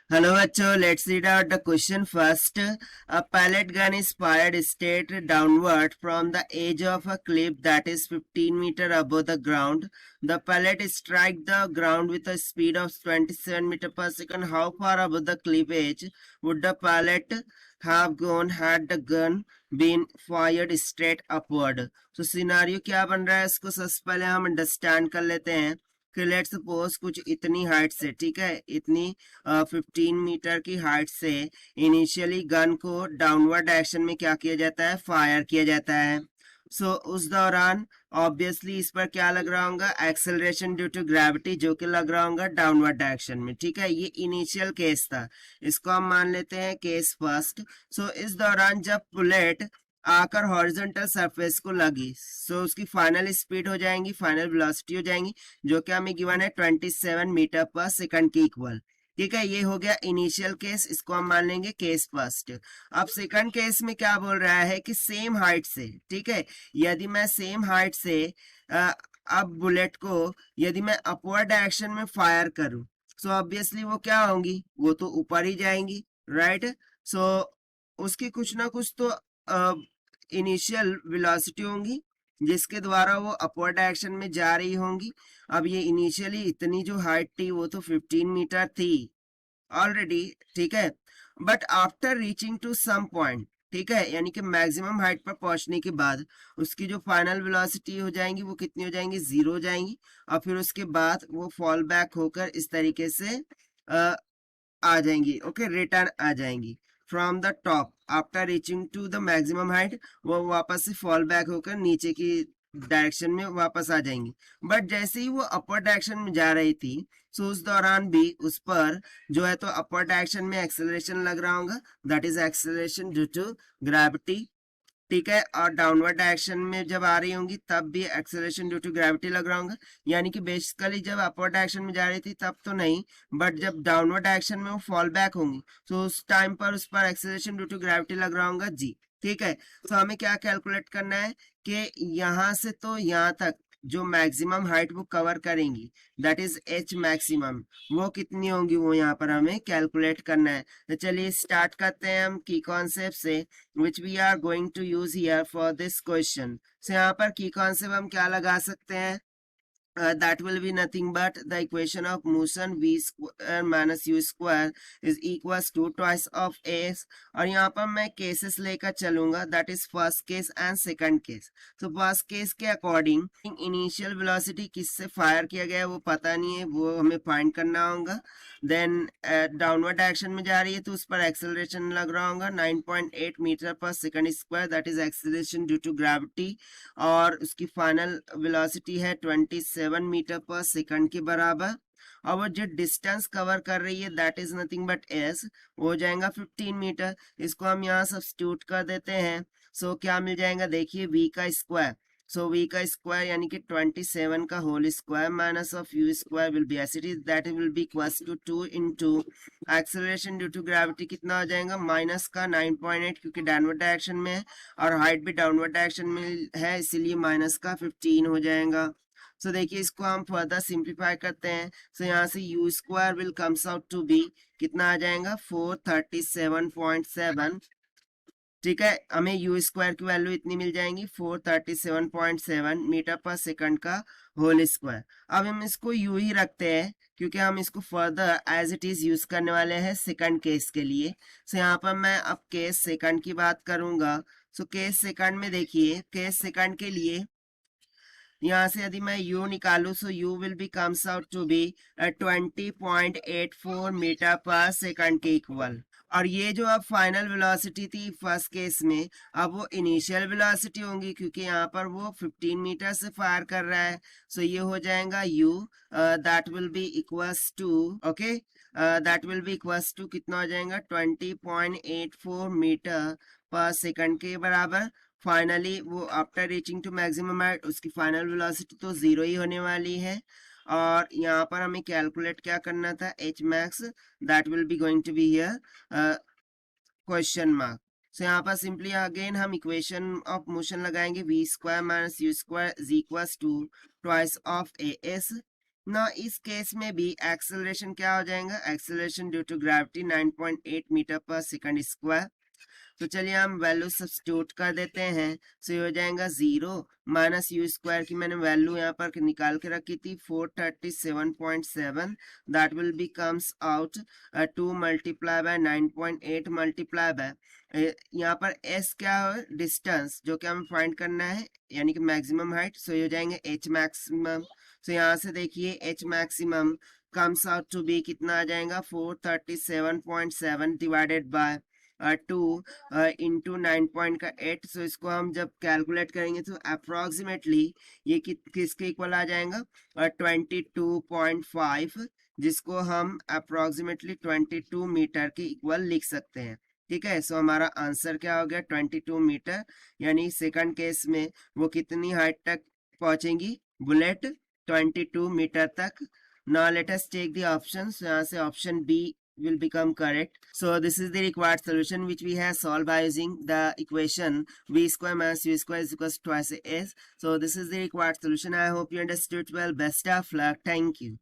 Hello, bachcho. Let's read out the question first. A pellet gun is fired straight downward from the edge of a cliff that is 15 meters above the ground. The pellet strikes the ground with a speed of 27 meters per second. How far above the cliff edge would the pellet have gone had the gun been fired straight upward? So scenario क्या बन रहा है इसको सबसे पहले हम understand कर लेते हैं कि लेट्स सपोज कुछ इतनी हाइट से, ठीक है, इतनी 15 मीटर की हाइट से इनिशियली गन को डाउनवर्ड डायरेक्शन में क्या किया जाता है, फायर किया जाता है। सो उस दौरान ऑब्वियसली इस पर क्या लग रहा होगा, एक्सेलरेशन ड्यू टू ग्रेविटी, जो कि लग रहा होगा डाउनवर्ड डायरेक्शन में। ठीक है, ये इनिशियल केस था, इसको हम मान लेते हैं केस फर्स्ट। सो इस दौरान जब बुलेट आकर हॉरिजॉन्टल सरफेस को लगी, सो उसकी फाइनल स्पीड हो जाएंगी, फाइनल वेलोसिटी हो जाएंगी, जो कि हमें गिवन है 27 मीटर पर सेकंड की इक्वल। ठीक है, ये हो गया इनिशियल केस, इसको हम मान लेंगे केस फर्स्ट। अब सेकंड केस में क्या बोल रहा है कि सेम हाइट से, ठीक है, यदि मैं सेम हाइट से अब बुलेट को यदि मैं अपवर्ड डायरेक्शन में फायर करूं, सो ऑब्वियसली वो क्या होंगी, वो तो ऊपर ही जाएंगी, राइट। सो उसकी कुछ ना कुछ तो इनिशियल वेलोसिटी होंगी जिसके द्वारा वो अपवर्ड डायरेक्शन में जा रही होंगी। अब ये इनिशियली इतनी जो हाइट थी वो तो 15 मीटर थी ऑलरेडी, ठीक है, but after reaching to some point, ठीक है, यानी कि मैक्सिमम हाइट पर पहुंचने के बाद उसकी जो फाइनल वेलोसिटी हो जाएंगी वो कितनी हो जाएंगी, 0 हो जाएंगी। और फिर उसके बाद वो फॉल बैक होकर इस तरीके से आ जाएंगी, ओके, रिटर्न आ जाएंगी from the top after reaching to the maximum height, वो वापस से फॉल बैक होकर नीचे की डायरेक्शन में वापस आ जाएंगी। बट जैसे ही वो अपर डायरेक्शन में जा रही थी, सो उस दौरान भी उस पर जो है तो अपर डायरेक्शन में एक्सेलरेशन लग रहा होगा, that is acceleration due to gravity. ठीक है, और डाउनवर्ड डायरेक्शन में जब आ रही होंगी तब भी एक्सेलरेशन ड्यू टू ग्रेविटी लग रहा होगा, यानी कि बेसिकली जब अपवर्ड डायरेक्शन में जा रही थी तब तो नहीं, बट जब डाउनवर्ड डायरेक्शन में वो फॉल बैक होंगी तो उस टाइम पर उस पर एक्सेलरेशन ड्यू टू ग्रेविटी लग रहा होगा जी। ठीक है, तो हमें क्या कैलकुलेट करना है कि यहाँ से तो यहाँ तक जो मैक्सिमम हाइट वो कवर करेंगी, दैट इज एच मैक्सिमम, वो कितनी होंगी वो यहाँ पर हमें कैलकुलेट करना है। तो चलिए स्टार्ट करते हैं हम की कॉन्सेप्ट से which we are going to use here for this question। so यहाँ पर की कॉन्सेप्ट हम क्या लगा सकते हैं, that will be nothing but the equation of motion v square minus u square is equals to twice of s। और यहाँ पर मैं केसेस लेकर चलूंगा, that is first case and second case। तो फर्स्ट केस के अकॉर्डिंग इनिशियल वेलोसिटी किससे fire किया गया है वो पता नहीं है, वो हमें फाइंड करना होगा। देन डाउनवर्ड डायरेक्शन में जा रही है तो उस पर एक्सेलरेशन लग रहा होगा 9.8 metre per second square, that is acceleration due to gravity, और उसकी फाइनल वेलोसिटी है 27 मीटर पर सेकंड के बराबर। और वो जो डिस्टेंस कवर कर रही है that is nothing but S, हो जाएगा 15 मीटर। इसको हम यहाँ सब्स्टिट्यूट कर देते हैं, सो क्या मिल जाएगा, देखिए v का स्क्वायर, सो v का स्क्वायर यानी कि 27 का whole square minus of u square will be as it is, that will be equals to 2 into acceleration due to gravity कितना हो जाएगा, माइनस का 9.8 क्योंकि डाउनवर्ड डायरेक्शन में है और हाइट भी डाउनवर्ड डायरेक्शन में है, इसीलिए माइनस का 15 हो जाएगा। सो देखिए इसको हम फर्दर सिंप्लीफाई करते हैं, सो यहाँ से u square will comes out to be कितना आ जाएगा 437.7। ठीक है, हमें यू स्क्वायर की वैल्यू इतनी मिल जाएंगी 437.7 मीटर पर सेकंड का होल स्क्वायर। अब हम इसको यू ही रखते हैं क्योंकि हम इसको further as it is use करने वाले हैं सेकंड केस के लिए। सो यहाँ पर मैं अब केस सेकंड की बात करूंगा। सो केस सेकंड में देखिए, केस सेकंड के लिए यहाँ से यदि मैं u निकालू, so u will be comes out to be 20.84 metre per second के इक्वल। और ये जो अब फाइनल वेलोसिटी थी फर्स्ट केस में, अब वो इनिशियल वेलोसिटी होंगी क्योंकि यहाँ पर वो 15 मीटर से फायर कर रहा है। सो ये हो जाएगा u that will be equals to, okay, that will be equals to कितना हो जाएगा 20.84 मीटर पर सेकंड के बराबर। फाइनली वो after reaching to maximum height उसकी फाइनल वेलोसिटी तो 0 ही होने वाली है। और यहाँ पर हमें कैलकुलेट क्या करना था, H max, that will be going to be here question mark. So यहाँ पर सिंपली अगेन हम इक्वेशन ऑफ मोशन लगाएंगे, v square minus u square is equal to twice of a s. ना इस केस में भी एक्सेलरेशन क्या हो जाएगा, acceleration due to gravity 9.8 metre per second square. तो चलिए हम वैल्यू सब्स्टिट्यूट कर देते हैं। सो ये हो जाएगा 0 माइनस यू स्क्वायर की मैंने वैल्यू यहाँ पर निकाल के रखी थी 437.7, that will be comes out 2 multiply by 9.8 multiply by यहाँ पर s क्या है, डिस्टेंस जो कि हमें फाइंड करना है, यानी कि मैक्सिमम हाइट। सो ये हो जाएंगे h मैक्सिमम। सो यहाँ से देखिए h maximum comes out to be कितना आ जाएगा, 437.7 डिवाइडेड बाय 2 इंटू 9.8। सो इसको हम जब कैलकुलेट करेंगे तो अप्रोक्सीमेटली ये किसके इक्वल आ जाएगा, 22.5, जिसको हम अप्रोक्सीमेटली 22 मीटर के इक्वल लिख सकते हैं। ठीक है, सो हमारा आंसर क्या हो गया, 22 मीटर। यानी सेकंड केस में वो कितनी हाइट तक पहुंचेंगी, बुलेट 22 मीटर तक। Now let us take the options. यहाँ से option B will become correct. So this is the required solution which we have solved by using the equation v square minus u square is equals to twice a s. So this is the required solution. I hope you understood well. Best of luck. Thank you.